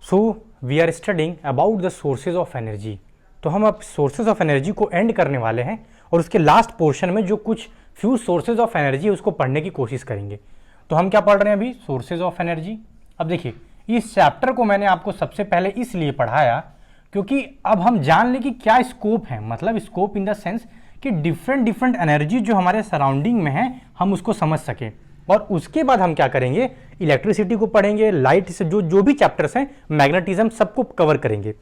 So we are studying about the sources of energy. तो हम अब सोर्सेज ऑफ एनर्जी को एंड करने वाले हैं और उसके लास्ट पोर्शन में जो कुछ फ्यू सोर्सेज ऑफ एनर्जी है उसको पढ़ने की कोशिश करेंगे। तो हम क्या पढ़ रहे हैं अभी? Sources of energy. अब देखिए, इस चैप्टर को मैंने आपको सबसे पहले इसलिए पढ़ाया क्योंकि अब हम जान लें कि क्या स्कोप है, मतलब स्कोप इन द सेंस कि डिफरेंट एनर्जी जो हमारे सराउंडिंग में है हम उसको समझ सकें। और उसके बाद हम क्या करेंगे? इलेक्ट्रिसिटी को पढ़ेंगे, लाइट से जो भी चैप्टर्स हैं, मैग्नेटिज्म, सबको कवर करेंगे।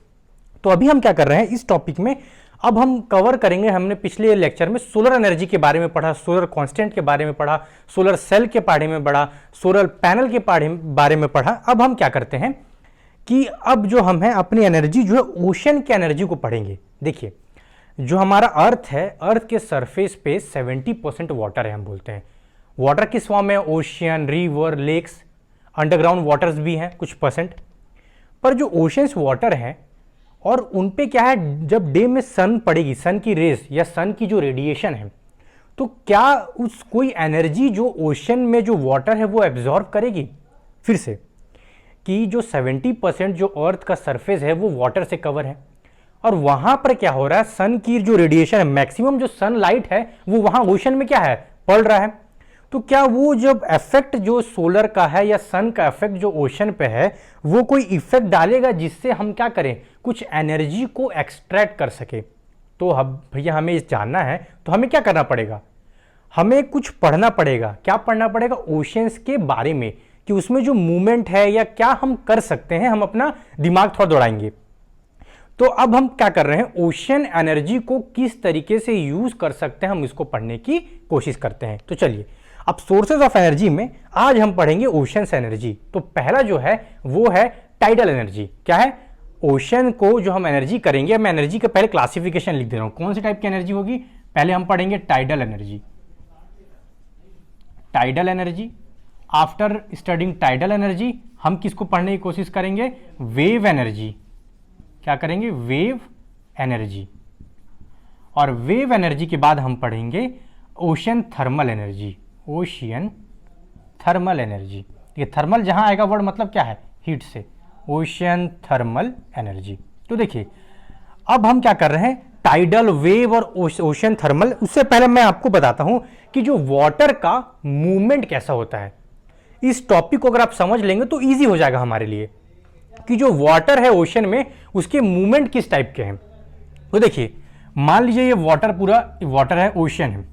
तो अभी हम क्या कर रहे हैं इस टॉपिक में, अब हम कवर करेंगे। हमने पिछले लेक्चर में सोलर एनर्जी के बारे में पढ़ा, सोलर कांस्टेंट के बारे में पढ़ा, सोलर सेल के बारे में पढ़ा, सोलर पैनल के बारे में पढ़ा। अब हम क्या करते हैं कि अब जो हम हैं अपनी एनर्जी जो है ओशन की एनर्जी को पढ़ेंगे। देखिए, जो हमारा अर्थ है, अर्थ के सरफेस पे 70% वाटर है। हम बोलते हैं वाटर किस फॉर्म में? Ocean, river, lakes, underground waters भी हैं कुछ परसेंट। पर जो ओशंस वाटर हैं और उन पे क्या है, जब डे में सन पड़ेगी, सन की रेस या सन की जो रेडिएशन है, तो क्या उस कोई एनर्जी जो ओशन में जो वाटर है वो एब्जॉर्ब करेगी? फिर से कि जो 70% जो अर्थ का सरफेस है वो वाटर से कवर है और वहां पर क्या हो रहा है, सन की जो रेडिएशन है, मैक्सिमम जो सनलाइट है वो वहां ओशन में क्या है, पड़ रहा है। तो क्या वो जब इफेक्ट जो सोलर का है या सन का इफेक्ट जो ओशन पे है वो कोई इफेक्ट डालेगा जिससे हम क्या करें, कुछ एनर्जी को एक्सट्रैक्ट कर सके? तो अब भैया हमें जानना है तो हमें क्या करना पड़ेगा? हमें कुछ पढ़ना पड़ेगा। क्या पढ़ना पड़ेगा? ओशंस के बारे में, कि उसमें जो मूवमेंट है या क्या हम कर सकते हैं, हम अपना दिमाग थोड़ा दौड़ाएंगे। तो अब हम क्या कर रहे हैं, ओशन एनर्जी को किस तरीके से यूज कर सकते हैं हम इसको पढ़ने की कोशिश करते हैं। तो चलिए, अब सोर्सेज ऑफ एनर्जी में आज हम पढ़ेंगे ओशंस एनर्जी। तो पहला जो है वो है टाइडल एनर्जी। क्या है? ओशन को जो हम एनर्जी करेंगे, मैं एनर्जी का पहले क्लासिफिकेशन लिख दे रहा हूं, कौन सी टाइप की एनर्जी होगी। पहले हम पढ़ेंगे tidal energy. Tidal energy, after studying tidal energy हम किसको पढ़ने की कोशिश करेंगे? Wave energy. क्या करेंगे? Wave energy. और वेव एनर्जी के बाद हम पढ़ेंगे ocean thermal energy. Ocean thermal energy. ये थर्मल जहां आएगा वर्ड मतलब क्या है? हीट से। Ocean thermal energy. तो देखिए, अब हम क्या कर रहे हैं, टाइडल, वेव और ओशन थर्मल। उससे पहले मैं आपको बताता हूं कि जो वाटर का मूवमेंट कैसा होता है। इस टॉपिक को अगर आप समझ लेंगे तो इजी हो जाएगा हमारे लिए कि जो वाटर है ओशन में उसके मूवमेंट किस टाइप के हैं। तो देखिए, मान लीजिए ये वाटर, पूरा वाटर है, ओशन है,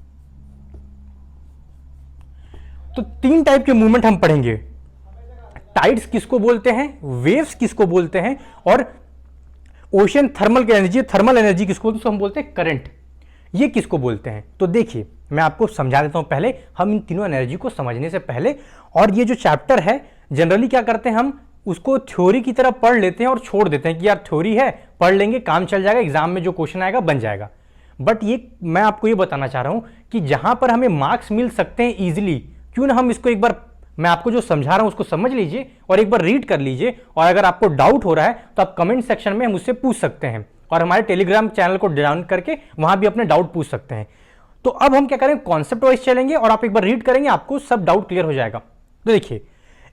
तो तीन टाइप के मूवमेंट हम पढ़ेंगे। टाइड्स किसको बोलते हैं, वेव्स किसको बोलते हैं, और ओशन थर्मल की एनर्जी, थर्मल एनर्जी किसको बोलते हैं, हम बोलते हैं करंट, ये किसको बोलते हैं। तो देखिए, मैं आपको समझा देता हूं पहले, हम इन तीनों एनर्जी को समझने से पहले। और ये जो चैप्टर है जनरली क्या करते हैं, हम उसको थ्योरी की तरह पढ़ लेते हैं और छोड़ देते हैं कि यार थ्योरी है, पढ़ लेंगे, काम चल जाएगा, एग्जाम में जो क्वेश्चन आएगा बन जाएगा। बट ये मैं आपको ये बताना चाह रहा हूं कि जहां पर हमें मार्क्स मिल सकते हैं इजिली, क्यों ना हम इसको एक बार, मैं आपको जो समझा रहा हूं उसको समझ लीजिए और एक बार रीड कर लीजिए। और अगर आपको डाउट हो रहा है तो आप कमेंट सेक्शन में मुझसे पूछ सकते हैं और हमारे टेलीग्राम चैनल को डाउन करके वहां भी अपने डाउट पूछ सकते हैं। तो अब हम क्या करेंगे, कॉन्सेप्ट वाइज चलेंगे और आप एक बार रीड करेंगे, आपको सब डाउट क्लियर हो जाएगा। तो देखिए,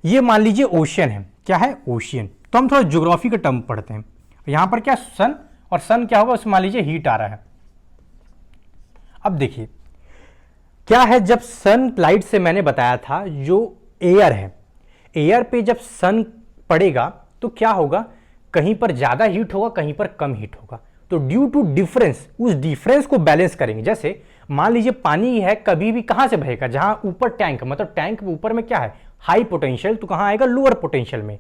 ये मान लीजिए ओशियन है। क्या है? ओशियन। तो हम थोड़ा ज्योग्राफी का टर्म पढ़ते हैं। यहां पर क्या, सन, और सन क्या होगा, उसमें मान लीजिए हीट आ रहा है। अब देखिए क्या है, जब सन लाइट से मैंने बताया था जो एयर है, एयर पे जब सन पड़ेगा तो क्या होगा, कहीं पर ज्यादा हीट होगा, कहीं पर कम हीट होगा। तो ड्यू टू डिफरेंस, उस डिफरेंस को बैलेंस करेंगे। जैसे मान लीजिए पानी है, कभी भी कहां से बहेगा, जहां ऊपर टैंक, मतलब टैंक के ऊपर में क्या है, हाई पोटेंशियल, तो कहां आएगा, लोअर पोटेंशियल में।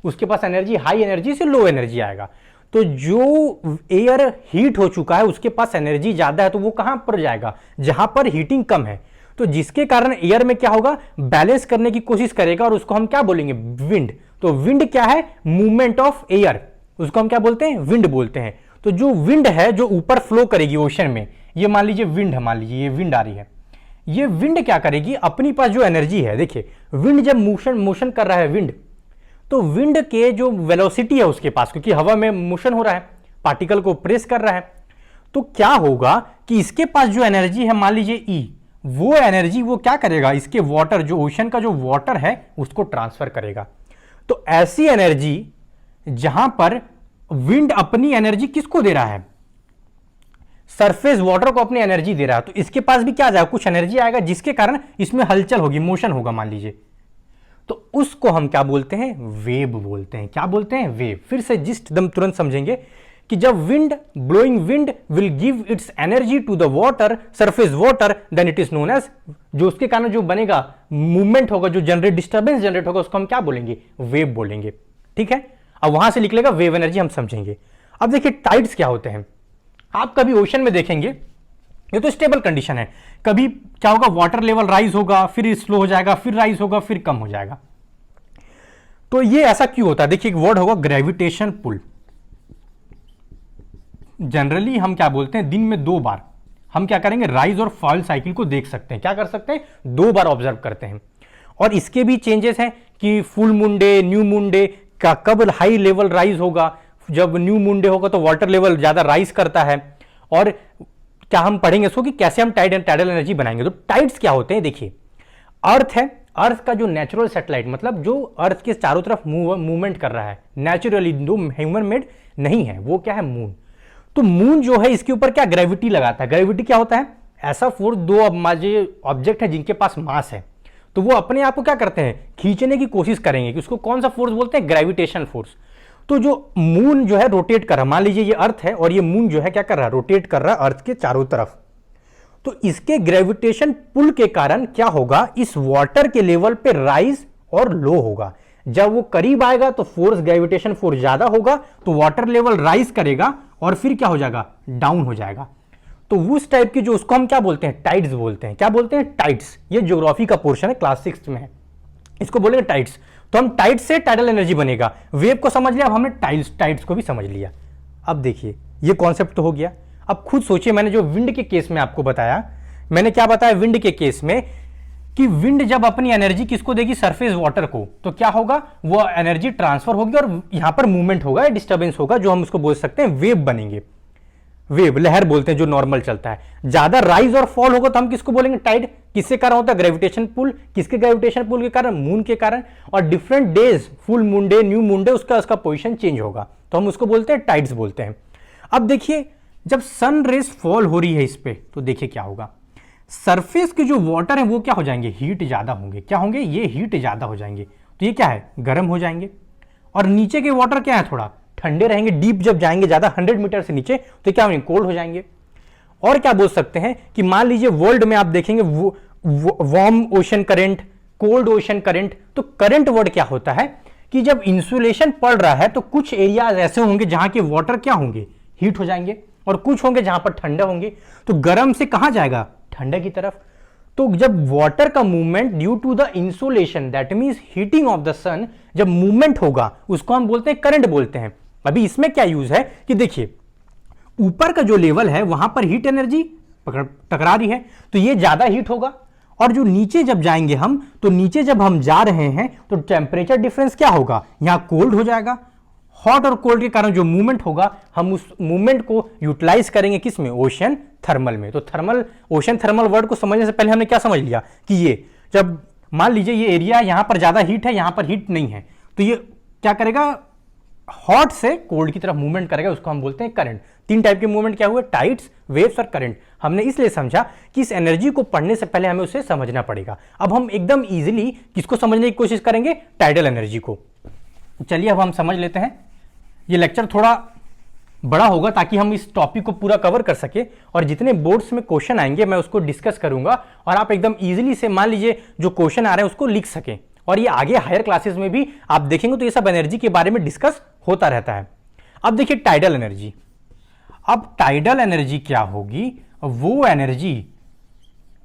उसके पास एनर्जी हाई एनर्जी से लो एनर्जी आएगा। तो जो एयर हीट हो चुका है उसके पास एनर्जी ज्यादा है, तो वो कहां पर जाएगा, जहां पर हीटिंग कम है। तो जिसके कारण एयर में क्या होगा, बैलेंस करने की कोशिश करेगा और उसको हम क्या बोलेंगे, विंड। तो विंड क्या है, मूवमेंट ऑफ एयर, उसको हम क्या बोलते हैं, विंड बोलते हैं। तो जो विंड है जो ऊपर फ्लो करेगी ओशन में, ये मान लीजिए विंड है, मान लीजिए ये विंड आ रही है, ये विंड क्या करेगी, अपनी पास जो एनर्जी है, देखिए विंड जब मोशन कर रहा है विंड, तो विंड के जो वेलोसिटी है उसके पास, क्योंकि हवा में मोशन हो रहा है, पार्टिकल को प्रेस कर रहा है, तो क्या होगा कि इसके पास जो एनर्जी है, मान लीजिए ई, वो एनर्जी वो क्या करेगा, इसके वाटर, जो ओशन का जो वाटर है उसको ट्रांसफर करेगा। तो ऐसी एनर्जी जहां पर विंड अपनी एनर्जी किसको दे रहा है, सरफेस वाटर को अपनी एनर्जी दे रहा है, तो इसके पास भी क्या आ जाएगा, कुछ एनर्जी आएगा जिसके कारण इसमें हलचल होगी, मोशन होगा मान लीजिए, तो उसको हम क्या बोलते हैं, वेव बोलते हैं। क्या बोलते हैं, वेव। फिर से जिस्ट दम तुरंत समझेंगे कि जब wind, blowing wind will give its energy to the water, surface water, then it is known as, जो उसके कारण जो बनेगा मूवमेंट होगा, जो जनरेट डिस्टर्बेंस जनरेट होगा, उसको हम क्या बोलेंगे, वेव बोलेंगे। ठीक है, अब वहां से निकलेगा वेव एनर्जी, हम समझेंगे। अब देखिए टाइड्स क्या होते हैं। आप कभी ओशन में देखेंगे, ये तो स्टेबल कंडीशन है, कभी क्या होगा, वाटर लेवल राइज होगा, फिर स्लो हो जाएगा, फिर राइज होगा, फिर कम हो जाएगा। तो ये ऐसा क्यों होता है, देखिए एक वर्ड होगा ग्रेविटेशन पुल। जनरली हम क्या बोलते हैं, दिन में 2 बार हम क्या करेंगे, राइज और फॉल साइकिल को देख सकते हैं। क्या कर सकते हैं, 2 बार ऑब्जर्व करते हैं। और इसके भी चेंजेस हैं कि full moon day, new moon day का कब हाई लेवल राइज होगा, जब न्यू मून डे होगा तो वाटर लेवल ज्यादा राइज करता है। और क्या हम पढ़ेंगे इसको कि कैसे हम टाइडल एनर्जी बनाएंगे। तो टाइड्स क्या होते हैं, देखिए अर्थ है, अर्थ का जो नेचुरल सैटेलाइट, मतलब जो अर्थ के चारों तरफ मूवमेंट कर रहा है नेचुरली, जो ह्यूमन मेड नहीं है, वो क्या है, मून। तो मून जो है इसके ऊपर क्या ग्रेविटी लगाता है। ग्रेविटी क्या होता है, ऐसा फोर्स, 2 ऑब्जेक्ट है जिनके पास मास है, तो वो अपने आप को क्या करते हैं, खींचने की कोशिश करेंगे, कि उसको कौन सा फोर्स बोलते हैं, ग्रेविटेशन फोर्स। तो जो मून जो है रोटेट कर रहा है, मान लीजिए ये अर्थ है और ये मून जो है क्या कर रहा है, रोटेट कर रहा है अर्थ के चारों तरफ। तो इसके ग्रेविटेशन पुल के कारण क्या होगा, इस वाटर के लेवल पे राइज और लो होगा। जब वो करीब आएगा तो फोर्स, ग्रेविटेशन फोर्स ज्यादा होगा, तो वाटर लेवल राइज करेगा और फिर क्या हो जाएगा, डाउन हो जाएगा। तो उस टाइप की जो, उसको हम क्या बोलते हैं, टाइड्स बोलते हैं। क्या बोलते हैं, टाइड्स। ये ज्योग्राफी का पोर्शन है, क्लास 6 में है, इसको बोलेंगे टाइड्स। तो हम टाइड्स से टाइडल एनर्जी बनेगा। वेव को समझ लिया, अब हमने टाइड्स को भी समझ लिया। अब देखिए ये कॉन्सेप्ट तो हो गया। अब खुद सोचिए, मैंने जो विंड के केस में आपको बताया, मैंने क्या बताया विंड के केस में, कि विंड जब अपनी एनर्जी किसको देगी, सरफेस वाटर को, तो क्या होगा, वो एनर्जी ट्रांसफर होगी और यहां पर मूवमेंट होगा, डिस्टर्बेंस होगा, जो हम उसको बोल सकते हैं वेव बनेंगे। वेव, लहर बोलते हैं, जो नॉर्मल चलता है। ज्यादा राइज और फॉल होगा तो हम किसको बोलेंगे, टाइड। किसके कारण होता है, ग्रेविटेशन पुल। किसके ग्रेविटेशन पुल के कारण, मून के कारण। और different days, full moon day, new moon day, उसका पोजीशन चेंज होगा, तो हम उसको बोलते हैं टाइड्स बोलते हैं। अब देखिए जब सन रेज फॉल हो रही है इस पे, तो देखिए क्या होगा, सरफेस के जो वाटर है वो क्या हो जाएंगे, हीट ज्यादा होंगे। क्या होंगे, ये हीट ज्यादा हो जाएंगे, तो ये क्या है, गर्म हो जाएंगे। और नीचे के वाटर क्या है, थोड़ा ठंडे रहेंगे। डीप जब जाएंगे ज्यादा, 100 मीटर से नीचे, तो क्या होंगे, कोल्ड हो जाएंगे। और क्या बोल सकते हैं कि मान लीजिए वर्ल्ड में आप देखेंगे warm ocean current, cold ocean current. तो करंट वर्ड क्या होता है कि जब इंसुलेशन पड़ रहा है तो कुछ एरियाज ऐसे होंगे जहां के वाटर क्या होंगे, हीट हो जाएंगे, और कुछ होंगे जहां पर ठंडा होंगे। तो गर्म से कहां जाएगा, ठंडे की तरफ। तो जब वाटर का movement due to the insulation, that means heating of the sun, जब मूवमेंट होगा उसको हम बोलते हैं करंट बोलते हैं। अभी इसमें क्या यूज है कि देखिए ऊपर का जो लेवल है वहां पर हीट एनर्जी टकरा रही है, तो ये ज्यादा हीट होगा। और जो नीचे जब जाएंगे हम, तो नीचे जब हम जा रहे हैं तो टेम्परेचर डिफरेंस क्या होगा, यहां कोल्ड हो जाएगा। हॉट और कोल्ड के कारण जो मूवमेंट होगा, हम उस मूवमेंट को यूटिलाइज करेंगे किसमें, ओशन थर्मल में। तो थर्मल, ओशन थर्मल वर्ड को समझने से पहले हमने क्या समझ लिया कि ये जब मान लीजिए ये एरिया यहां पर ज्यादा हीट है, यहां पर हीट नहीं है, तो ये क्या करेगा, हॉट से कोल्ड की तरफ मूवमेंट करेगा, उसको हम बोलते हैं करंट। 3 टाइप के मूवमेंट क्या हुए, टाइड्स, वेव्स और करंट। हमने इसलिए समझा कि इस एनर्जी को पढ़ने से पहले हमें उसे समझना पड़ेगा। अब हम एकदम इजीली किसको समझने की कोशिश करेंगे, टाइडल एनर्जी को। चलिए अब हम समझ लेते हैं। ये लेक्चर थोड़ा बड़ा होगा ताकि हम इस टॉपिक को पूरा कवर कर सके, और जितने बोर्ड्स में क्वेश्चन आएंगे मैं उसको डिस्कस करूंगा, और आप एकदम इजीली से मान लीजिए जो क्वेश्चन आ रहे हैं उसको लिख सकें। और ये आगे हायर क्लासेस में भी आप देखेंगे तो ये सब एनर्जी के बारे में डिस्कस होता रहता है। अब देखिए टाइडल एनर्जी। अब टाइडल एनर्जी क्या होगी, वो एनर्जी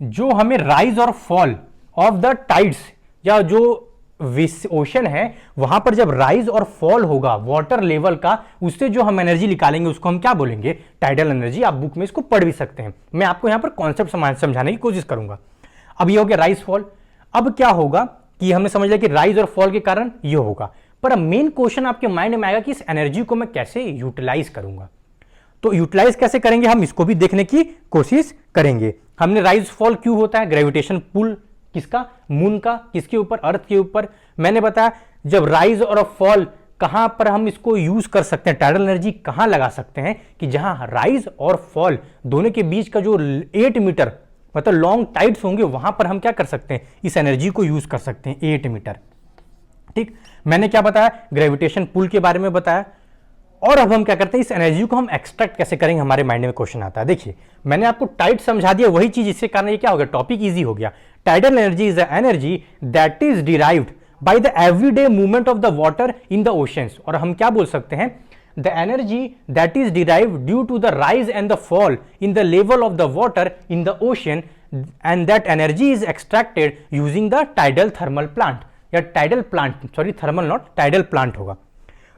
जो हमें राइज और फॉल ऑफ द टाइड्स, या जो ओशन है वहां पर जब राइज और फॉल होगा वाटर लेवल का, उससे जो हम एनर्जी निकालेंगे उसको हम क्या बोलेंगे, टाइडल एनर्जी। आप बुक में इसको पढ़ भी सकते हैं, मैं आपको यहां पर कॉन्सेप्ट समझाने की कोशिश करूंगा। अब ये हो गया राइज फॉल। अब क्या होगा कि हमने समझ लिया कि राइज और फॉल के कारण ये होगा, पर अब मेन क्वेश्चन आपके माइंड में आएगा कि इस एनर्जी को मैं कैसे यूटिलाइज करूंगा। तो यूटिलाइज कैसे करेंगे, हम इसको भी देखने की कोशिश करेंगे। हमने राइज फॉल क्यों होता है, ग्रेविटेशन पुल किसका, मून का, किसके ऊपर, अर्थ के ऊपर। मैंने बताया जब राइज और फॉल कहां पर हम इसको यूज कर सकते हैं, टाइडल एनर्जी कहां लगा सकते हैं कि जहां राइज और फॉल दोनों के बीच का जो 8 मीटर मतलब लॉन्ग टाइड्स होंगे, वहां पर हम क्या कर सकते हैं, इस एनर्जी को यूज कर सकते हैं 8 मीटर। ठीक, मैंने क्या बताया, ग्रेविटेशन पुल के बारे में बताया। और अब हम क्या करते हैं, इस एनर्जी को हम एक्सट्रैक्ट कैसे करेंगे, हमारे माइंड में क्वेश्चन आता है। देखिए मैंने आपको टाइड समझा दिया, वही चीज इससे कारण ये क्या हो गया, टॉपिक इजी हो गया। Tidal energy is the energy that is derived by the everyday movement of the water in the oceans. और हम क्या बोल सकते हैं, the energy that is derived due to the rise and the fall in the level of the water in the ocean, and that energy is extracted using the tidal thermal plant, या tidal plant, sorry thermal not, tidal plant होगा।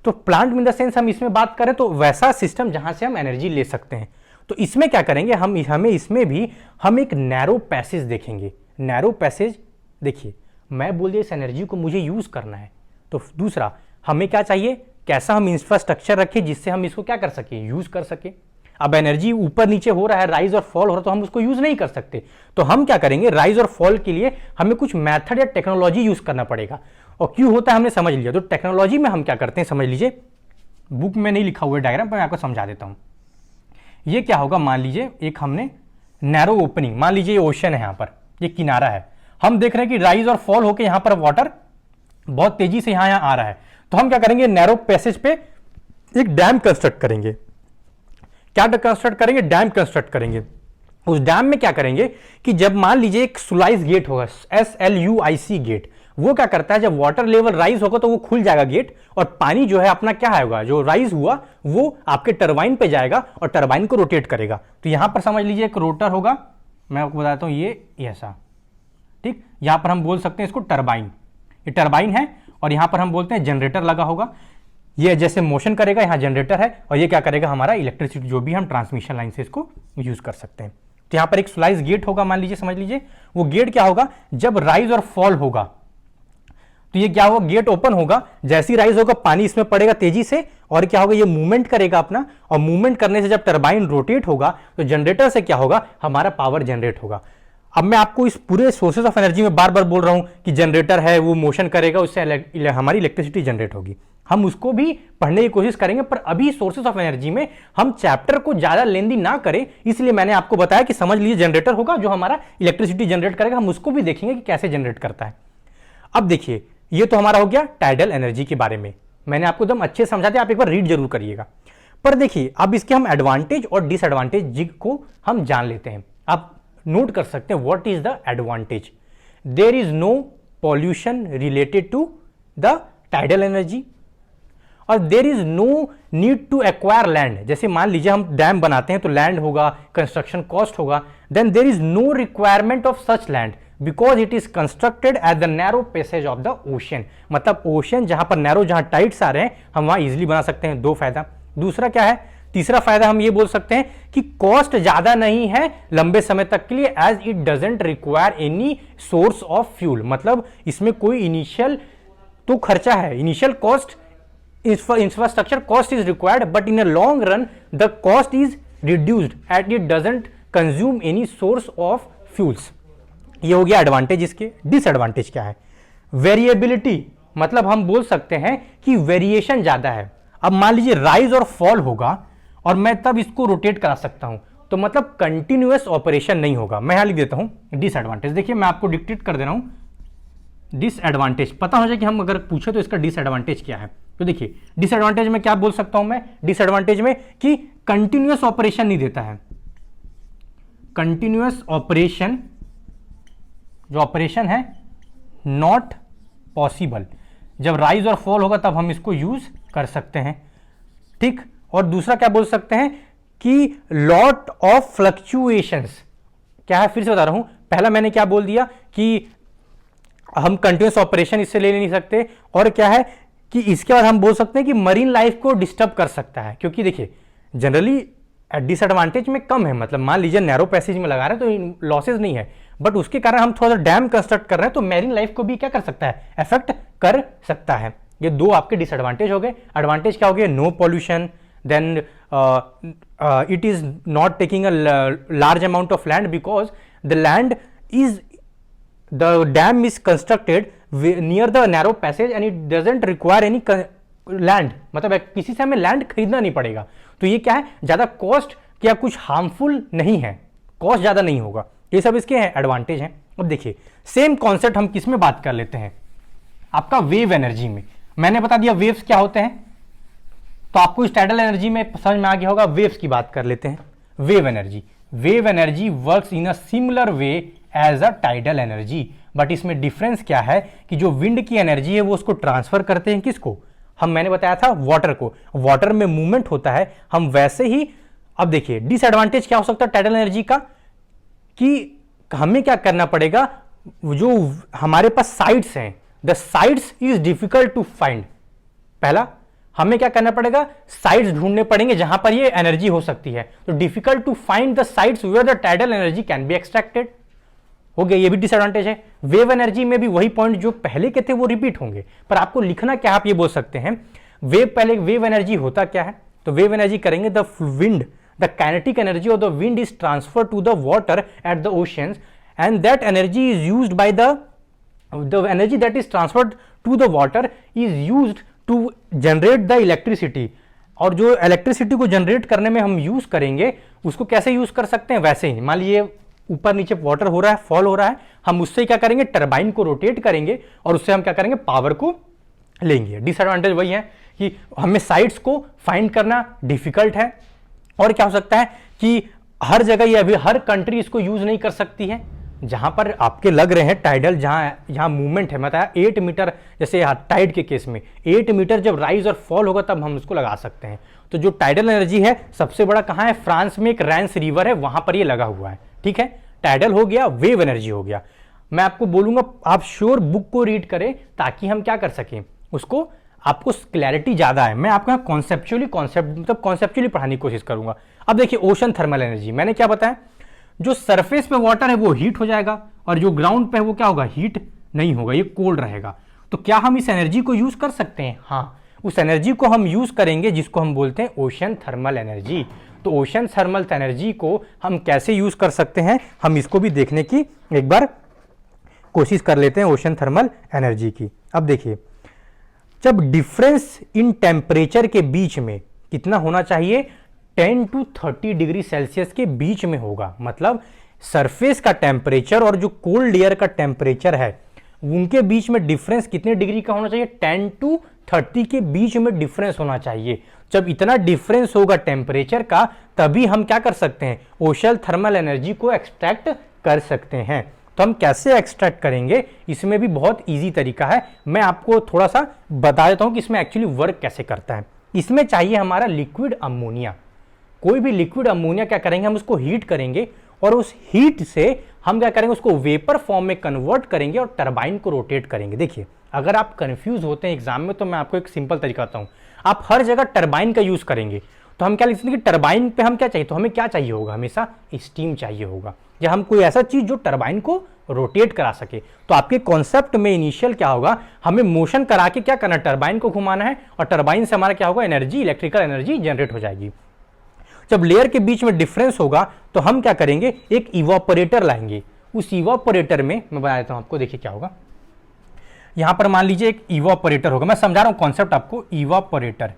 तो plant in the sense हम इसमें बात करें तो वैसा system जहां से हम एनर्जी ले सकते हैं। तो इसमें क्या करेंगे, हमें इसमें भी हम एक नैरो पैसेज देखेंगे। नैरो पैसेज, देखिए मैं बोल दिया इस एनर्जी को मुझे यूज करना है, तो दूसरा हमें क्या चाहिए, कैसा हम इंफ्रास्ट्रक्चर रखें जिससे हम इसको क्या कर सके, यूज कर सके। अब एनर्जी ऊपर नीचे हो रहा है, राइज और फॉल हो रहा है, तो हम उसको यूज नहीं कर सकते। तो हम क्या करेंगे, राइज और फॉल के लिए हमें कुछ मेथड या टेक्नोलॉजी यूज करना पड़ेगा। और क्यों होता है हमने समझ लिया। तो टेक्नोलॉजी में हम क्या करते हैं, समझ लीजिए, बुक में नहीं लिखा हुआ डायग्राम पर मैं आपको समझा देता हूं। ये क्या होगा, मान लीजिए एक हमने नैरो ओपनिंग, मान लीजिए ये ओशन है, यहां पर ये किनारा है, हम देख रहे हैं कि राइज और फॉल होकर यहां पर वाटर बहुत तेजी से यहां आ रहा है। तो हम क्या करेंगे, नैरो पैसेज पे एक डैम कंस्ट्रक्ट करेंगे। क्या कंस्ट्रक्ट करेंगे, डैम कंस्ट्रक्ट करेंगे। उस डैम में क्या करेंगे कि जब मान लीजिए एक स्लुइस गेट होगा, SLUIC गेट, वो क्या करता है, जब वाटर लेवल राइज होगा तो वो खुल जाएगा गेट, और पानी जो है अपना क्या होगा, जो राइज हुआ वो आपके टरबाइन पे जाएगा और टरबाइन को रोटेट करेगा। तो यहां पर समझ लीजिए एक रोटर होगा, मैं आपको बताता हूं, ये ऐसा, ठीक, यहां पर हम बोल सकते हैं इसको टरबाइन, ये टरबाइन है, और यहां पर हम बोलते हैं जनरेटर लगा होगा। ये जैसे मोशन करेगा, यहां जनरेटर है, और ये क्या करेगा, हमारा इलेक्ट्रिसिटी जो भी हम ट्रांसमिशन लाइन से इसको यूज कर सकते हैं। तो यहां पर एक स्लाइस गेट होगा, मान लीजिए, समझ लीजिए, वो गेट क्या होगा, जब राइज और फॉल होगा तो ये क्या होगा, गेट ओपन होगा, जैसी राइज होगा पानी इसमें पड़ेगा तेजी से, और क्या होगा, ये मूवमेंट करेगा अपना, और मूवमेंट करने से जब टरबाइन रोटेट होगा तो जनरेटर से क्या होगा, हमारा पावर जनरेट होगा। अब मैं आपको इस पूरे सोर्सेज ऑफ एनर्जी में बार बार बोल रहा हूं कि जनरेटर है, वो मोशन करेगा, उससे हमारी इलेक्ट्रिसिटी जनरेट होगी। हम उसको भी पढ़ने की कोशिश करेंगे, पर अभी सोर्सेज ऑफ एनर्जी में हम चैप्टर को ज्यादा लेंदी ना करें, इसलिए मैंने आपको बताया कि समझ लीजिए जनरेटर होगा जो हमारा इलेक्ट्रिसिटी जनरेट करेगा, हम उसको भी देखेंगे कि कैसे जनरेट करता है। अब देखिए, ये तो हमारा हो गया टाइडल एनर्जी के बारे में, मैंने आपको एकदम अच्छे समझा दिया, आप एक बार रीड जरूर करिएगा। पर देखिए अब इसके हम एडवांटेज और डिसएडवांटेज को हम जान लेते हैं। आप नोट कर सकते हैं, what is the advantage, there is no pollution related to the tidal energy, और there is no need to acquire land. जैसे मान लीजिए हम डैम बनाते हैं तो लैंड होगा, कंस्ट्रक्शन कॉस्ट होगा, then there is no requirement of such land because it is constructed at the narrow passage of the ocean. मतलब ओशन जहां पर नैरो, जहां टाइड्स आ रहे हैं, हम वहां इजिली बना सकते हैं। दो फायदा। दूसरा क्या है, तीसरा फायदा हम ये बोल सकते हैं कि कॉस्ट ज्यादा नहीं है लंबे समय तक के लिए, as it doesn't require any source of fuel. मतलब इसमें कोई इनिशियल तो खर्चा है, initial cost, infrastructure cost is required, but in a long run the cost is reduced at it doesn't consume any source of fuels. ये हो गया advantage इसके। डिसएडवांटेज क्या है, वेरिएबिलिटी, मतलब हम बोल सकते हैं कि वेरिएशन ज्यादा है। अब मान लीजिए राइज और फॉल होगा और मैं तब इसको रोटेट करा सकता हूं, तो मतलब कंटिन्यूअस ऑपरेशन नहीं होगा। मैं यहां लिख देता हूं डिसएडवांटेज। देखिए मैं आपको डिक्टेट कर दे रहा हूं डिसएडवांटेज, पता हो जाए कि हम अगर पूछे तो इसका डिसएडवांटेज क्या है। तो देखिए डिसएडवांटेज में क्या बोल सकता हूं मैं, डिसएडवांटेज में कि कंटिन्यूअस ऑपरेशन नहीं देता है। कंटिन्यूअस ऑपरेशन, जो ऑपरेशन है, नॉट पॉसिबल। जब राइज और फॉल होगा तब हम इसको यूज कर सकते हैं, ठीक। और दूसरा क्या बोल सकते हैं कि लॉट ऑफ फ्लक्चुएशंस, क्या है, फिर से बता रहा हूं, पहला मैंने क्या बोल दिया कि हम कंटिन्यूअस ऑपरेशन इससे ले नहीं सकते, और क्या है कि इसके बाद हम बोल सकते हैं कि मरीन लाइफ को डिस्टर्ब कर सकता है, क्योंकि देखिए जनरली डिसएडवांटेज में कम है। मतलब मान लीजिए नैरो पैसेज में लगा रहे हैं तो लॉसेज नहीं है, बट उसके कारण हम थोड़ा सा डैम कंस्ट्रक्ट कर रहे हैं तो मैरीन लाइफ को भी क्या कर सकता है, अफेक्ट कर सकता है। ये दो आपके डिसएडवांटेज हो गए। एडवांटेज क्या हो गया, no pollution, then it is not taking a large amount of land because the land is, the dam is constructed near the narrow passage and it doesn't require any land, मतलब किसी से हमें land खरीदना नहीं पड़ेगा। तो ये क्या है, ज़्यादा कॉस्ट क्या कुछ हार्मफुल नहीं है, कॉस्ट ज़्यादा नहीं होगा। ये सब इसके हैं एडवांटेज हैं। अब देखिए सेम कॉन्सेप्ट हम किस में बात कर लेते हैं, आपका वेव एनर्जी में। मैंने बता दिया वेव्स क्या होते हैं, तो आपको इस टाइडल एनर्जी में समझ में आ गया होगा। वेव्स की बात कर लेते हैं। Wave energy works in a similar way as a tidal energy, but इसमें डिफरेंस क्या है कि जो विंड की एनर्जी है वो उसको ट्रांसफर करते हैं किसको, मैंने बताया था वाटर को। वाटर में मूवमेंट होता है, हम वैसे ही। अब देखिए डिसएडवांटेज क्या हो सकता है टाइडल एनर्जी का, कि हमें क्या करना पड़ेगा, जो हमारे पास साइड्स हैं, the sides is difficult to find. पहला हमें क्या करना पड़ेगा, साइड्स ढूंढने पड़ेंगे जहां पर ये एनर्जी हो सकती है। तो difficult to find the sides where the tidal energy can be extracted. हो गया, ये भी डिसएडवांटेज है। वेव एनर्जी में भी वही पॉइंट जो पहले के थे वो रिपीट होंगे, पर आपको लिखना क्या, आप ये बोल सकते हैं पहले वेव एनर्जी होता क्या है। तो वेव एनर्जी करेंगे the wind, the kinetic energy of the wind is transfer to the water at the oceans and that energy is used by the energy that is transferred to the water is used to generate the electricity. और जो electricity को generate करने में हम use करेंगे उसको कैसे use कर सकते हैं, वैसे ही मान लीजिए ऊपर नीचे वाटर हो रहा है, फॉल हो रहा है, हम उससे क्या करेंगे, टरबाइन को रोटेट करेंगे और उससे हम क्या करेंगे, पावर को लेंगे। डिसएडवांटेज वही है कि हमें साइड्स को फाइंड करना डिफिकल्ट है, और क्या हो सकता है कि हर जगह या अभी हर कंट्री इसको यूज नहीं कर सकती है। जहां पर आपके लग रहे हैं टाइडल, जहां मूवमेंट है, मतलब 8 मीटर, जैसे टाइड के केस में 8 मीटर जब राइज और फॉल होगा तब हम उसको लगा सकते हैं। तो जो टाइडल एनर्जी है सबसे बड़ा कहां है, फ्रांस में एक रैंस रिवर है, वहां पर ये लगा हुआ है। ठीक है, टाइडल हो गया, वेव एनर्जी हो गया। मैं आपको बोलूंगा आप श्योर बुक को रीड करें ताकि हम क्या कर सकें, उसको आपको क्लैरिटी ज्यादा है। मैं आपको कॉन्सेप्चुअली पढ़ाने की कोशिश करूंगा। अब देखिए ओशन थर्मल एनर्जी, मैंने क्या बताया, जो सरफेस पे वाटर है वो हीट हो जाएगा और जो ग्राउंड पे है वो क्या होगा, हीट नहीं होगा, ये कोल्ड रहेगा। तो क्या हम इस एनर्जी को यूज कर सकते हैं, हाँ, उस एनर्जी को हम यूज करेंगे जिसको हम बोलते हैं ओशन थर्मल एनर्जी। तो ओशन थर्मल एनर्जी को हम कैसे यूज कर सकते हैं, हम इसको भी देखने की एक बार कोशिश कर लेते हैं, ओशन थर्मल एनर्जी की। अब देखिए जब डिफरेंस इन टेम्परेचर के बीच में कितना होना चाहिए, 10 to 30 डिग्री सेल्सियस के बीच में होगा। मतलब सरफेस का टेम्परेचर और जो कोल्ड एयर का टेम्परेचर है उनके बीच में डिफरेंस कितने डिग्री का होना चाहिए, 10 to 30 के बीच में डिफरेंस होना चाहिए। जब इतना डिफरेंस होगा टेम्परेचर का तभी हम क्या कर सकते हैं, ओशन थर्मल एनर्जी को एक्सट्रैक्ट कर सकते हैं। तो हम कैसे एक्सट्रैक्ट करेंगे, इसमें भी बहुत इजी तरीका है। मैं आपको थोड़ा सा बता देता हूं कि इसमें एक्चुअली वर्क कैसे करता है। इसमें चाहिए हमारा लिक्विड अमोनिया। कोई भी लिक्विड अमोनिया क्या करेंगे, हम उसको हीट करेंगे और उस हीट से हम क्या करेंगे, उसको वेपर फॉर्म में कन्वर्ट करेंगे और टरबाइन को रोटेट करेंगे। देखिए अगर आप कंफ्यूज होते हैं एग्जाम में तो मैं आपको एक सिंपल तरीका बताऊं। आप हर जगह टरबाइन का यूज करेंगे तो हम क्या लिख सकते हैं कि टरबाइन पे हम क्या चाहिए, तो हमें क्या चाहिए होगा, हमेशा स्टीम चाहिए होगा, या हम कोई ऐसा चीज जो टरबाइन को रोटेट करा सके। तो आपके कॉन्सेप्ट में इनिशियल क्या होगा, हमें मोशन करा के क्या करना, टरबाइन को घुमाना है और टरबाइन से हमारा क्या होगा, एनर्जी, इलेक्ट्रिकल एनर्जी जनरेट हो जाएगी। जब लेयर के बीच में डिफरेंस होगा तो हम क्या करेंगे, एक इवापोरेटर लाएंगे। उस इवापोरेटर में मैं बता देता हूं आपको, देखिए क्या होगा, यहां पर मान लीजिए एक इवापोरेटर होगा, मैं समझा रहा हूं कॉन्सेप्ट आपको। इवापोरेटर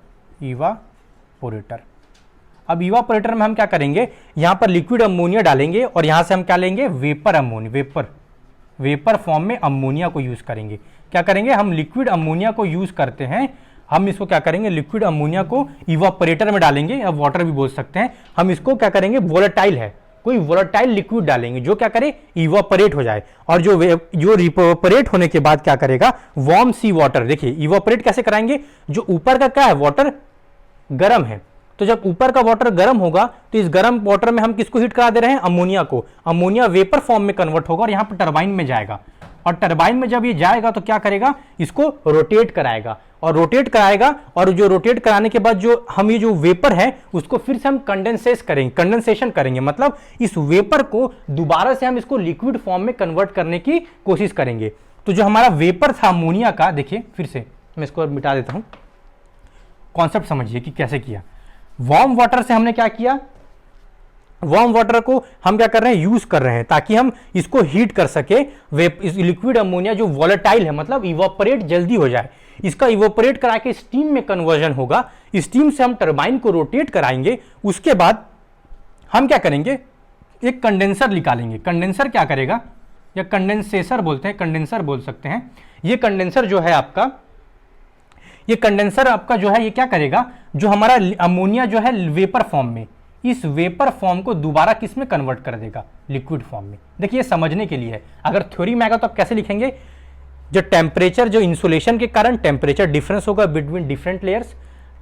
अब इवापोरेटर में हम क्या करेंगे, यहां पर लिक्विड अमोनिया डालेंगे और यहां से हम क्या लेंगे, वेपर अमोनिया, वेपर फॉर्म में अमोनिया को यूज करेंगे। क्या करेंगे, हम लिक्विड अमोनिया को यूज करते हैं। हम इसको क्या करेंगे, लिक्विड अमोनिया को इवापोरेटर में डालेंगे, या वाटर भी बोल सकते हैं। हम इसको क्या करेंगे, वोलेटाइल है, कोई वोलेटाइल लिक्विड डालेंगे जो क्या करे, इवापोरेट हो जाए। और जो इवापोरेट होने के बाद क्या करेगा, वार्म सी वाटर। देखिए इवापोरेट कैसे कराएंगे, जो ऊपर का क्या है, वाटर गर्म है, तो जब ऊपर का वाटर गर्म होगा तो इस गर्म वाटर में हम किसको हीट करा दे रहे हैं, अमोनिया को। अमोनिया वेपर फॉर्म में कन्वर्ट होगा और यहां पर टरबाइन में जाएगा, और टरबाइन में जब ये जाएगा तो क्या करेगा, इसको रोटेट कराएगा, और रोटेट कराएगा, और जो रोटेट कराने के बाद जो हम ये जो वेपर है उसको फिर से हम कंडेंसेशन करेंगे। मतलब इस वेपर को दोबारा से हम इसको लिक्विड फॉर्म में कन्वर्ट करने की कोशिश करेंगे। तो जो हमारा वेपर था अमोनिया का, देखिए फिर से मैं इसको मिटा देता हूं, कॉन्सेप्ट समझिए कि कैसे किया। वार्म वाटर से हमने क्या किया, वार्म वाटर को हम क्या कर रहे हैं, यूज कर रहे हैं ताकि हम इसको हीट कर सके। इस लिक्विड अमोनिया जो वोलेटाइल है, मतलब इवापोरेट जल्दी हो जाए, इसका इवोपरेट करा के स्टीम में कन्वर्जन होगा, स्टीम से हम टरबाइन को रोटेट कराएंगे, उसके बाद हम क्या करेंगे, एक कंडेंसर निकालेंगे। कंडेंसर क्या करेगा, या कंडेंसेसर बोलते हैं, कंडेंसर बोल सकते हैं। ये कंडेंसर जो है आपका, ये कंडेंसर आपका जो है ये क्या करेगा, जो हमारा अमोनिया जो है वेपर फॉर्म में, इस वेपर फॉर्म को दोबारा किस में कन्वर्ट कर देगा, लिक्विड फॉर्म में। देखिए समझने के लिए है, अगर थ्योरी में आएगा तो आप कैसे लिखेंगे, जो टेम्परेचर, जो इंसुलेशन के कारण टेम्परेचर डिफरेंस होगा बिटवीन डिफरेंट लेयर्स,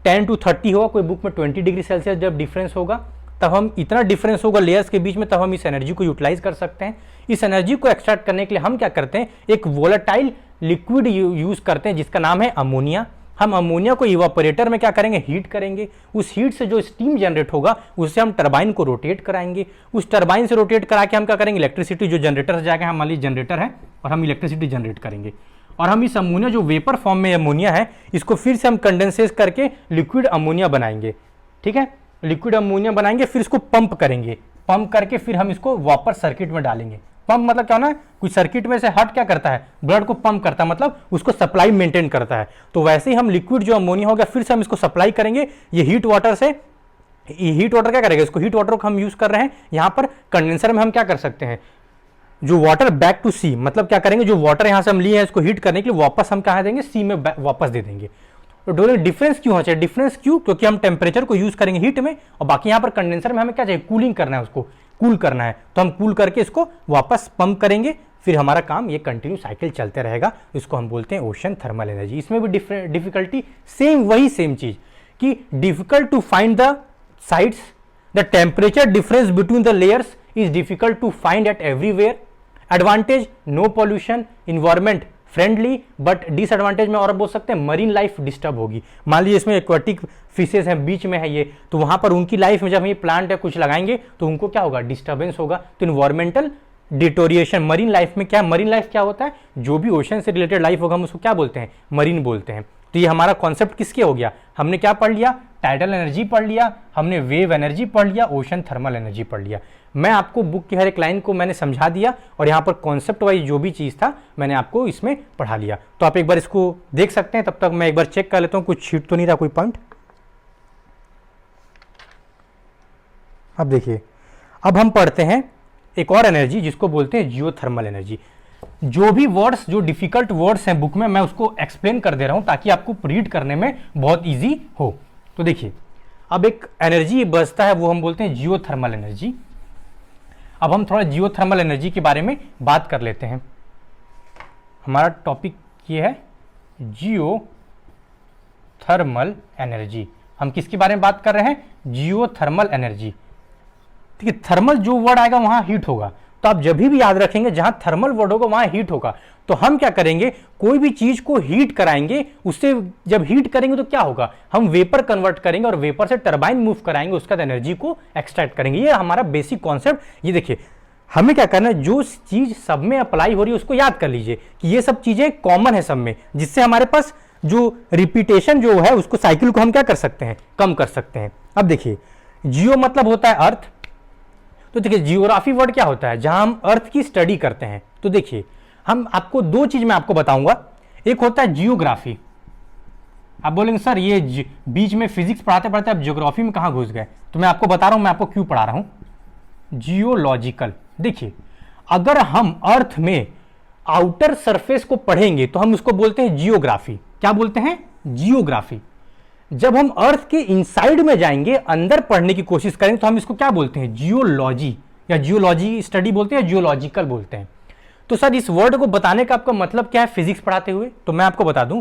10 to 30 होगा, कोई बुक में 20 डिग्री सेल्सियस जब डिफरेंस होगा, तब हम इतना डिफरेंस होगा लेयर्स के बीच में, तब हम इस एनर्जी को यूटिलाइज कर सकते हैं। इस एनर्जी को एक्सट्रैक्ट करने के लिए हम क्या करते हैं, एक वोलेटाइल लिक्विड यूज करते हैं जिसका नाम है अमोनिया। हम अमोनिया को इवापोरेटर में क्या करेंगे, हीट करेंगे, उस हीट से जो स्टीम जनरेट होगा उससे हम टरबाइन को रोटेट कराएंगे, उस टरबाइन से रोटेट करा के हम क्या करेंगे, इलेक्ट्रिसिटी जो जनरेटर से जाएगा, हम मान लीजिए जनरेटर है और हम इलेक्ट्रिसिटी जनरेट करेंगे, और हम इस अमोनिया जो वेपर फॉर्म में अमोनिया है इसको फिर से हम कंडेंसेस करके लिक्विड अमोनिया बनाएंगे। ठीक है, लिक्विड अमोनिया बनाएंगे, फिर इसको पंप करेंगे, पंप करके फिर हम इसको वापस सर्किट में डालेंगे। पंप मतलब क्या होना है, कुछ सर्किट में से हट क्या करता है, ब्लड को पंप करता है, मतलब उसको सप्लाई मेंटेन करता है। तो वैसे ही हम लिक्विड जो अमोनिया हो गया फिर से हम इसको सप्लाई करेंगे, ये हीट वाटर से, हीट वाटर क्या करेगा, इसको हीट वाटर को हम यूज कर रहे हैं। यहां पर कंडेंसर में हम क्या कर सकते हैं, जो वाटर बैक टू सी, मतलब क्या करेंगे, जो वाटर यहां से हम लिए हैं इसको हीट करने के लिए वापस हम कहां देंगे, सी में वापस दे देंगे। तो डोले डिफरेंस क्यों होना चाहिए, डिफरेंस क्यों, क्योंकि हम टेम्परेचर को यूज करेंगे हीट में, और बाकी यहां पर कंडेंसर में हमें क्या चाहिए, कूलिंग करना है, उसको कूल करना है, तो हम कूल करके इसको वापस पंप करेंगे, फिर हमारा काम ये कंटिन्यू साइकिल चलते रहेगा। इसको हम बोलते हैं ओशन थर्मल एनर्जी। इसमें भी डिफिकल्टी सेम, वही सेम चीज कि difficult to find the sides, the temperature difference between the layers is difficult to find at everywhere. Advantage, no pollution, environment friendly, but disadvantage में और बोल सकते हैं मरीन लाइफ डिस्टर्ब होगी। मान लीजिए इसमें एक्वाटिक फिशेस हैं, बीच में है ये, तो वहां पर उनकी लाइफ में जब हम ये प्लांट या कुछ लगाएंगे तो उनको क्या होगा, डिस्टर्बेंस होगा। तो इन्वायरमेंटल डिटोरिएशन, मरीन लाइफ में क्या, मरीन लाइफ क्या होता है, जो भी ओशन से रिलेटेड लाइफ होगा हम उसको क्या बोलते हैं, मरीन बोलते हैं। तो ये हमारा कॉन्सेप्ट किसके हो गया, हमने क्या पढ़ लिया, टाइडल एनर्जी पढ़ लिया, हमने वेव एनर्जी पढ़ लिया, ओशन थर्मल एनर्जी पढ़ लिया। मैं आपको बुक की हर एक लाइन को मैंने समझा दिया और यहाँ पर कॉन्सेप्ट वाइज जो भी चीज़ था मैंने आपको इसमें पढ़ा लिया। तो आप एक बार इसको देख सकते हैं, तब तक मैं एक बार चेक कर लेता हूँ कुछ छीट तो नहीं रहा कोई पॉइंट। अब देखिए, अब हम पढ़ते हैं एक और एनर्जी जिसको बोलते हैं जियोथर्मल एनर्जी। जो भी वर्ड्स, जो डिफिकल्ट वर्ड्स हैं बुक में, मैं उसको एक्सप्लेन कर दे रहा हूं ताकि आपको रीड करने में बहुत इजी हो। तो देखिए, अब एक एनर्जी बचता है, वो हम बोलते हैं जियोथर्मल एनर्जी। अब हम थोड़ा जियोथर्मल एनर्जी के बारे में बात कर लेते हैं। हमारा टॉपिक ये है जियोथर्मल एनर्जी। हम किसके बारे में बात कर रहे हैं, जियोथर्मल एनर्जी। ठीक है, थर्मल जो वर्ड आएगा वहां हीट होगा, तो आप जब भी याद रखेंगे जहां थर्मल वर्ड होगा वहां हीट होगा। तो हम क्या करेंगे, कोई भी चीज को हीट कराएंगे, उससे जब हीट करेंगे तो क्या होगा, हम वेपर कन्वर्ट करेंगे और वेपर से टरबाइन मूव कराएंगे, उसका एनर्जी को एक्सट्रैक्ट करेंगे। ये हमारा बेसिक कॉन्सेप्ट। ये देखिए, हमें क्या करना है, जो चीज सब में अप्लाई हो रही है उसको याद कर लीजिए कि ये सब चीजें कॉमन है सब में, जिससे हमारे पास जो रिपीटेशन जो है उसको, साइकिल को हम क्या कर सकते हैं, कम कर सकते हैं। अब देखिए, जियो मतलब होता है अर्थ। तो देखिए, जियोग्राफी वर्ड क्या होता है, जहां हम अर्थ की स्टडी करते हैं। तो देखिए, हम आपको दो चीज मैं आपको बताऊंगा, एक होता है जियोग्राफी। आप बोलेंगे सर ये बीच में फिजिक्स पढ़ाते पढ़ाते आप जियोग्राफी में कहां घुस गए, तो मैं आपको बता रहा हूं, मैं आपको क्यों पढ़ा रहा हूं। जियोलॉजिकल, देखिए, अगर हम अर्थ में आउटर सरफेस को पढ़ेंगे तो हम उसको बोलते हैं जियोग्राफी। क्या बोलते हैं, जियोग्राफी। जब हम अर्थ के इनसाइड में जाएंगे, अंदर पढ़ने की कोशिश करेंगे, तो हम इसको क्या बोलते हैं, जियोलॉजी, या जियोलॉजी स्टडी बोलते हैं, जियोलॉजिकल बोलते हैं। तो सर इस वर्ड को बताने का आपका मतलब क्या है फिजिक्स पढ़ाते हुए, तो मैं आपको बता दूं,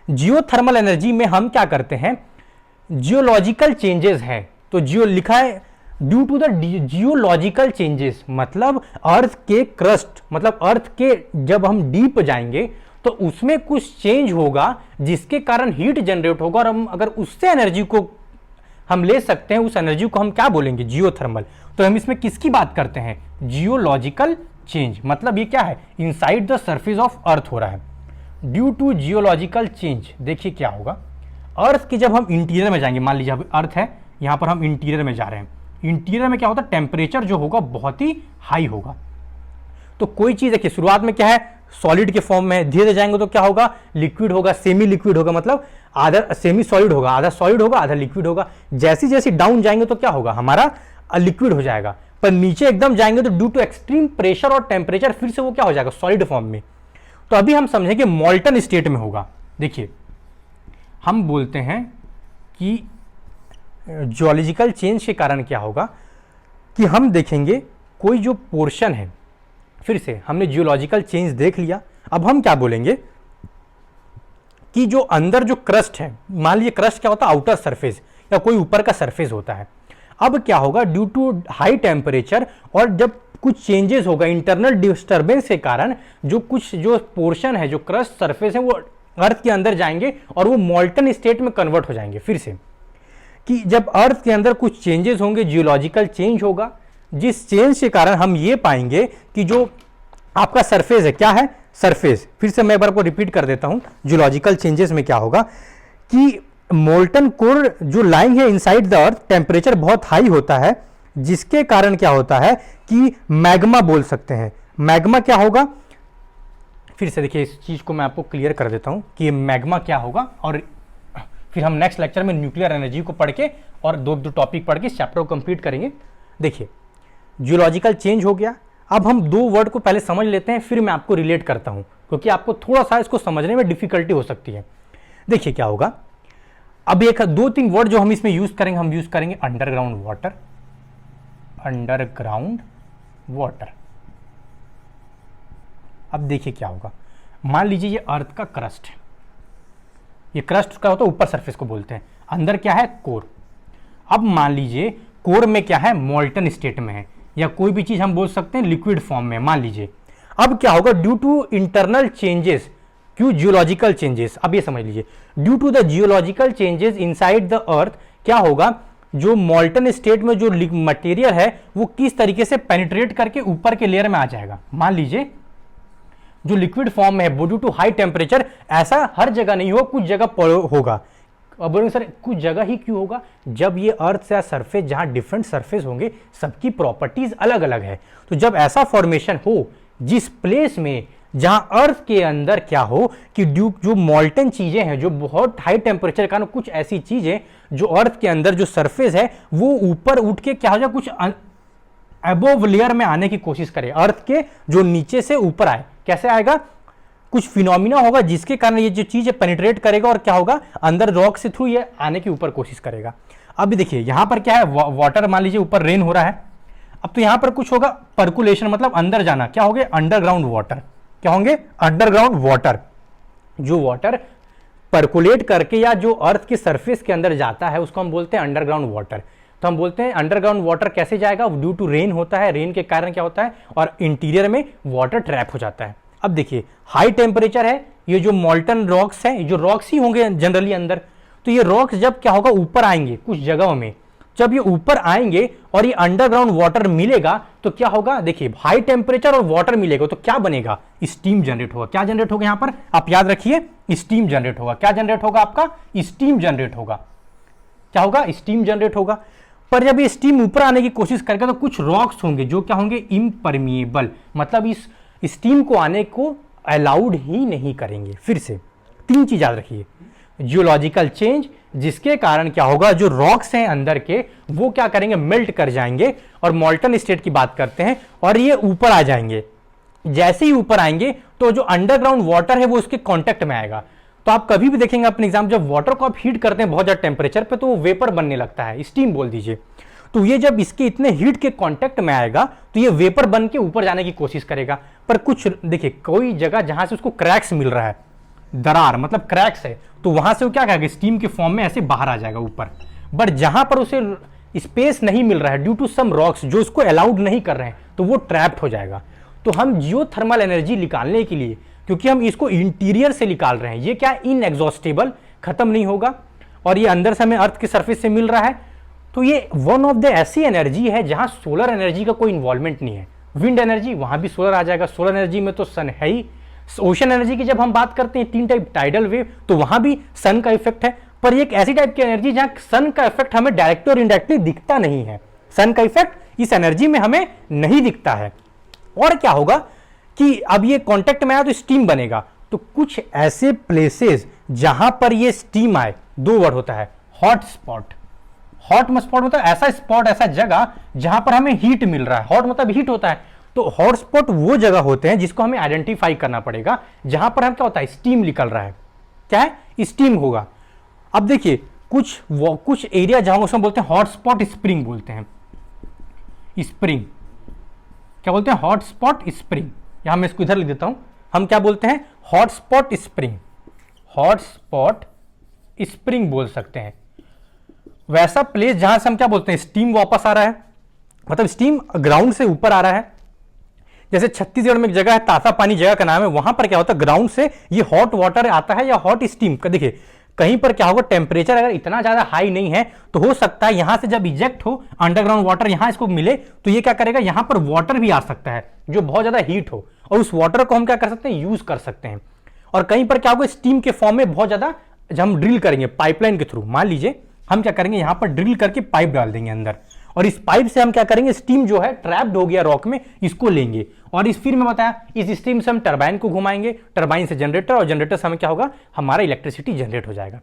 जियोथर्मल एनर्जी में हम क्या करते हैं, जियोलॉजिकल चेंजेस हैं। तो जियो लिखा है due to the geological changes, मतलब अर्थ के क्रस्ट, मतलब अर्थ के जब हम डीप जाएंगे तो उसमें कुछ चेंज होगा जिसके कारण हीट जनरेट होगा, और हम अगर उससे एनर्जी को हम ले सकते हैं, उस एनर्जी को हम क्या बोलेंगे, जियोथर्मल। तो हम इसमें किसकी बात करते हैं, जियोलॉजिकल चेंज। मतलब ये क्या है, inside the surface of earth हो रहा है ड्यू टू जियोलॉजिकल चेंज। देखिए क्या होगा, अर्थ के जब हम इंटीरियर में जाएंगे, मान लीजिए अर्थ है, यहां पर हम इंटीरियर में जा रहे हैं, इंटीरियर में क्या होता है, टेम्परेचर जो होगा बहुत ही हाई होगा। तो कोई चीज देखिए, शुरुआत में क्या है, सॉलिड के फॉर्म में, धीरे जाएंगे तो क्या होगा, लिक्विड होगा, सेमी लिक्विड होगा, मतलब आधा सेमी सॉलिड होगा, आधा सॉलिड होगा, आधा लिक्विड होगा। जैसी जैसी डाउन जाएंगे तो क्या होगा, हमारा लिक्विड हो जाएगा। पर नीचे एकदम जाएंगे तो ड्यू टू एक्सट्रीम प्रेशर और टेम्परेचर फिर से वो क्या हो जाएगा, सॉलिड फॉर्म में। तो अभी हम समझेंगे मॉल्टन स्टेट में होगा। देखिए हम बोलते हैं कि जियोलॉजिकल चेंज के कारण क्या होगा कि हम देखेंगे कोई जो पोर्शन है, फिर से हमने जियोलॉजिकल चेंज देख लिया, अब हम क्या बोलेंगे कि जो अंदर जो क्रस्ट है, मान लीजिए क्रस्ट क्या होता है, आउटर सरफेस या कोई ऊपर का सरफेस होता है। अब क्या होगा, ड्यू टू हाई टेम्परेचर और जब कुछ चेंजेस होगा इंटरनल डिस्टर्बेंस के कारण, जो पोर्शन है, जो क्रस्ट सरफेस है, वो अर्थ के अंदर जाएंगे और वो मॉल्टन स्टेट में कन्वर्ट हो जाएंगे। फिर से कि जब अर्थ के अंदर कुछ चेंजेस होंगे, जियोलॉजिकल चेंज होगा, जिस चेंज के कारण हम ये पाएंगे कि जो आपका सरफेस है, क्या है, सरफेस। फिर से मैं एक बार को रिपीट कर देता हूं, जियोलॉजिकल चेंजेस में क्या होगा कि मोल्टन कोर जो लाइंग है इनसाइड द अर्थ, टेम्परेचर बहुत हाई होता है, जिसके कारण क्या होता है कि मैग्मा बोल सकते हैं। मैग्मा क्या होगा, फिर से देखिए इस चीज को मैं आपको क्लियर कर देता हूं कि मैग्मा क्या होगा, और फिर हम नेक्स्ट लेक्चर में न्यूक्लियर एनर्जी को पढ़ के और दो टॉपिक पढ़ के इस चैप्टर को कंप्लीट करेंगे। देखिए जियोलॉजिकल चेंज हो गया, अब हम दो वर्ड को पहले समझ लेते हैं, फिर मैं आपको रिलेट करता हूं, क्योंकि आपको थोड़ा सा इसको समझने में डिफिकल्टी हो सकती है। देखिए क्या होगा, अब एक दो तीन वर्ड जो हम इसमें यूज करेंगे, हम यूज करेंगे अंडरग्राउंड वाटर, अंडरग्राउंड वाटर। अब देखिए क्या होगा, मान लीजिए ये अर्थ का क्रस्ट है, ये क्रस्ट का होता है ऊपर सरफेस को बोलते हैं, अंदर क्या है, कोर। अब मान लीजिए कोर में क्या है, मॉल्टन स्टेट में है, या कोई भी चीज हम बोल सकते हैं लिक्विड फॉर्म में, मान लीजिए। अब क्या होगा, ड्यू टू इंटरनल चेंजेस, क्यों, जियोलॉजिकल चेंजेस। अब ये समझ लीजिए, due to the geological changes inside the earth क्या होगा, जो मॉल्टन स्टेट में जो मटेरियल है वो किस तरीके से पेनिट्रेट करके ऊपर के लेयर में आ जाएगा। मान लीजिए जो लिक्विड फॉर्म में है, ड्यू टू हाई टेम्परेचर, ऐसा हर जगह नहीं होगा, कुछ जगह होगा। अब बोलेंगे सर कुछ जगह ही क्यों होगा, जब ये अर्थ से सरफेस, जहां डिफरेंट सरफेस होंगे, सबकी प्रॉपर्टीज अलग अलग है। तो जब ऐसा फॉर्मेशन हो जिस प्लेस में, जहां अर्थ के अंदर क्या हो कि जो मॉल्टन चीजें हैं, जो बहुत हाई टेम्परेचर के कारण कुछ ऐसी चीजें जो अर्थ के अंदर जो सरफेस है वो ऊपर उठ के क्या हो जाए, कुछ अबोव लेयर में आने की कोशिश करे, अर्थ के जो नीचे से ऊपर आए। कैसे आएगा, कुछ फिनोमिना होगा जिसके कारण ये जो चीज है पेनिट्रेट करेगा और क्या होगा, अंदर रॉक से थ्रू ये आने की ऊपर कोशिश करेगा। अब देखिए यहां पर क्या है, वाटर, मान लीजिए ऊपर रेन हो रहा है, अब तो यहां पर कुछ होगा पर्कुलेशन, मतलब अंदर जाना, क्या होंगे, अंडरग्राउंड वाटर। क्या होंगे, अंडरग्राउंड वाटर। जो वाटर पर्कुलेट करके या जो अर्थ के सरफेस के अंदर जाता है उसको हम बोलते हैं अंडरग्राउंड वाटर। तो हम बोलते हैं अंडरग्राउंड वाटर कैसे जाएगा, ड्यू टू रेन होता है, रेन के कारण क्या होता है, और इंटीरियर में वाटर ट्रैप हो जाता है। अब देखिए हाई टेम्परेचर है, ये जो मॉल्टन रॉक्स है, जो रॉक्स ही होंगे जनरली अंदर, तो ये रॉक्स जब क्या होगा, ऊपर आएंगे कुछ जगहों में, जब ये ऊपर आएंगे और ये अंडरग्राउंड वाटर मिलेगा तो क्या होगा, देखिए हाई टेम्परेचर और वाटर मिलेगा तो क्या बनेगा, स्टीम जनरेट होगा। क्या जनरेट होगा, यहां पर आप याद रखिए, स्टीम जनरेट होगा। क्या जनरेट होगा, आपका स्टीम जनरेट होगा। क्या होगा, स्टीम जनरेट होगा। पर जब ये स्टीम ऊपर आने की कोशिश करेगा तो कुछ रॉक्स होंगे जो क्या होंगे, इम्परमिएबल, मतलब इस स्टीम को आने को अलाउड ही नहीं करेंगे। फिर से तीन चीज याद रखिए, जियोलॉजिकल चेंज, जिसके कारण क्या होगा, जो रॉक्स हैं अंदर के वो क्या करेंगे, मेल्ट कर जाएंगे, और मॉल्टन स्टेट की बात करते हैं, और ये ऊपर आ जाएंगे। जैसे ही ऊपर आएंगे तो जो अंडरग्राउंड वाटर है वो उसके कांटेक्ट में आएगा। तो आप कभी भी देखेंगे अपने एग्जाम, जब वाटर को आप हीट करते हैं बहुत ज्यादा टेम्परेचर पे तो वो वेपर बनने लगता है, स्टीम बोल दीजिए। तो ये जब इसके इतने हीट के कांटेक्ट में आएगा तो ये वेपर बन के ऊपर जाने की कोशिश करेगा। पर कुछ देखिए, कोई जगह जहां से उसको क्रैक्स मिल रहा है, दरार मतलब क्रैक्स है, तो वहां से वो क्या करेगा, स्टीम के फॉर्म में ऐसे बाहर आ जाएगा ऊपर। बट जहां पर उसे स्पेस नहीं मिल रहा है, ड्यू टू सम रॉक्स जो उसको अलाउड नहीं कर रहे हैं, तो वो ट्रैप्ड हो जाएगा। तो हम जियोथर्मल एनर्जी निकालने के लिए, क्योंकि हम इसको इंटीरियर से निकाल रहे हैं, ये क्या इनएग्जॉस्टेबल, खत्म नहीं होगा, और ये अंदर से हमें अर्थ के सरफेस से मिल रहा है, तो ये वन ऑफ द ऐसी एनर्जी है जहां सोलर एनर्जी का कोई इन्वॉल्वमेंट नहीं है। विंड एनर्जी, वहां भी सोलर आ जाएगा, सोलर एनर्जी में तो सन है ही। ओशन एनर्जी की जब हम बात करते हैं, तीन टाइप, टाइडल वेव, तो वहां भी सन का इफेक्ट है। पर एक ऐसी टाइप की एनर्जी जहां सन का इफेक्ट हमें डायरेक्टली और इनडायरेक्टली दिखता नहीं है, सन का इफेक्ट इस एनर्जी में हमें नहीं दिखता है। और क्या होगा कि अब ये कांटेक्ट में आया तो स्टीम बनेगा। तो कुछ ऐसे प्लेसेस जहां पर ये स्टीम आए, दो वर्ड होता है, हॉट स्पॉट। हॉट स्पॉट मतलब ऐसा स्पॉट, ऐसा जगह जहां पर हमें हीट मिल रहा है। हॉट मतलब हीट होता है। तो हॉट स्पॉट वो जगह होते हैं जिसको हमें आइडेंटिफाई करना पड़ेगा, जहां पर हम क्या होता है, स्टीम निकल रहा है। क्या है, स्टीम होगा। अब देखिए कुछ एरिया जहां उसमें बोलते हैं हॉट स्पॉट स्प्रिंग बोलते हैं। स्प्रिंग क्या बोलते हैं, हॉट स्पॉट स्प्रिंग। यहां मैं इसको इधर लिख देता हूं, हम क्या बोलते हैं, hot spot spring. Hot spot spring बोल सकते हैं। वैसा प्लेस जहां से हम क्या बोलते हैं, स्टीम वापस आ रहा है, मतलब स्टीम ग्राउंड से ऊपर आ रहा है। जैसे छत्तीसगढ़ में एक जगह है, ताता पानी जगह का नाम है, वहां पर क्या होता है, ग्राउंड से ये हॉट वाटर आता है या हॉट स्टीम का। देखिए कहीं पर क्या होगा, टेम्परेचर अगर इतना ज्यादा हाई नहीं है तो हो सकता है यहां से जब इजेक्ट हो अंडरग्राउंड वाटर, यहां इसको मिले तो ये क्या करेगा, यहां पर वाटर भी आ सकता है जो बहुत ज्यादा हीट हो, और उस वाटर को हम क्या कर सकते हैं, यूज कर सकते हैं। और कहीं पर क्या होगा, स्टीम के फॉर्म में बहुत ज्यादा, जब हम ड्रिल करेंगे पाइपलाइन के थ्रू, मान लीजिए हम क्या करेंगे, यहां पर ड्रिल करके पाइप डाल देंगे अंदर, और इस पाइप से हम क्या करेंगे, स्टीम जो है ट्रैप्ड हो गया रॉक में, इसको लेंगे, और इस फिर मैं बताया इस स्टीम से हम टरबाइन को घुमाएंगे, टरबाइन से जनरेटर, और जनरेटर से हमें क्या होगा, हमारा इलेक्ट्रिसिटी जनरेट हो जाएगा।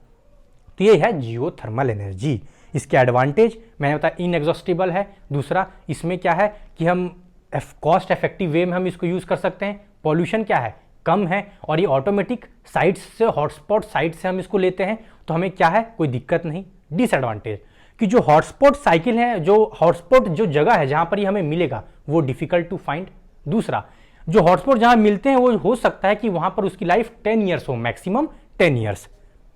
तो ये है जियोथर्मल एनर्जी। इसके एडवांटेज मैंने बताया इनएग्जॉस्टिबल है। दूसरा इसमें क्या है कि हम कॉस्ट इफेक्टिव वे में हम इसको यूज कर सकते हैं। पॉल्यूशन क्या है, कम है, और ये ऑटोमेटिक साइट से, हॉटस्पॉट साइट से हम इसको लेते हैं, तो हमें क्या है, कोई दिक्कत नहीं। डिसएडवांटेज कि जो हॉटस्पॉट साइकिल है, जो हॉटस्पॉट जो जगह है जहां पर ये हमें मिलेगा वो डिफिकल्ट टू फाइंड। दूसरा जो हॉटस्पॉट जहां मिलते हैं वो हो सकता है कि वहां पर उसकी लाइफ 10 ईयर्स हो, मैक्सिमम 10 ईयर्स।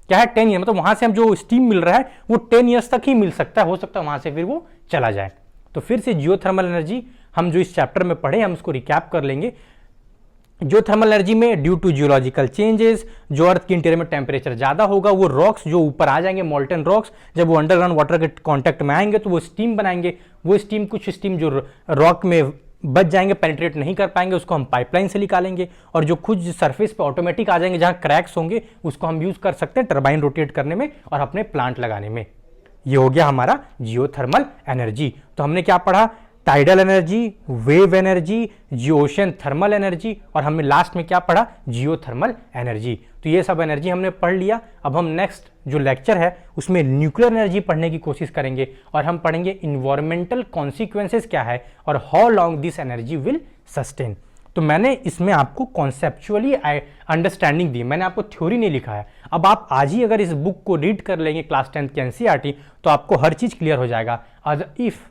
क्या है 10 ईयर, मतलब वहां से हम जो स्टीम मिल रहा है वो 10 ईयर्स तक ही मिल सकता है, हो सकता है वहां से फिर वो चला जाए। तो फिर से जियोथर्मल एनर्जी हम जो इस चैप्टर में पढ़े हम उसको रिकैप कर लेंगे। जियोथर्मल एनर्जी में ड्यू टू जियोलॉजिकल चेंजेस, जो अर्थ के इंटीरियर में टेम्परेचर ज्यादा होगा, वो रॉक्स जो ऊपर आ जाएंगे, मोल्टन रॉक्स, जब वो अंडरग्राउंड वाटर के कांटेक्ट में आएंगे तो वो स्टीम बनाएंगे। वो स्टीम, कुछ स्टीम जो रॉक में बच जाएंगे, पेनिट्रेट नहीं कर पाएंगे, उसको हम पाइपलाइन से निकालेंगे, और जो खुद सरफेस पे ऑटोमेटिक आ जाएंगे जहां क्रैक्स होंगे उसको हम यूज कर सकते हैं टरबाइन रोटेट करने में और अपने प्लांट लगाने में। ये हो गया हमारा जियोथर्मल एनर्जी। तो हमने क्या पढ़ा, टाइडल एनर्जी, वेव एनर्जी, जियोशियन थर्मल एनर्जी, और हमने लास्ट में क्या पढ़ा, जियोथर्मल एनर्जी। तो ये सब एनर्जी हमने पढ़ लिया। अब हम नेक्स्ट जो लेक्चर है उसमें न्यूक्लियर एनर्जी पढ़ने की कोशिश करेंगे, और हम पढ़ेंगे इन्वायरमेंटल कॉन्सिक्वेंसेस क्या है और how long this energy will sustain. तो मैंने इसमें आपको कॉन्सेप्चुअली अंडरस्टैंडिंग दी, मैंने आपको थ्योरी नहीं लिखा है। अब आप आज ही अगर इस बुक को रीड कर लेंगे क्लास 10 की एनसीईआरटी, तो आपको हर चीज क्लियर हो जाएगा। If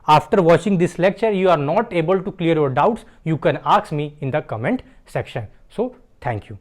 after watching this lecture you are not able to clear your doubts, you can ask me in the comment section. So thank you.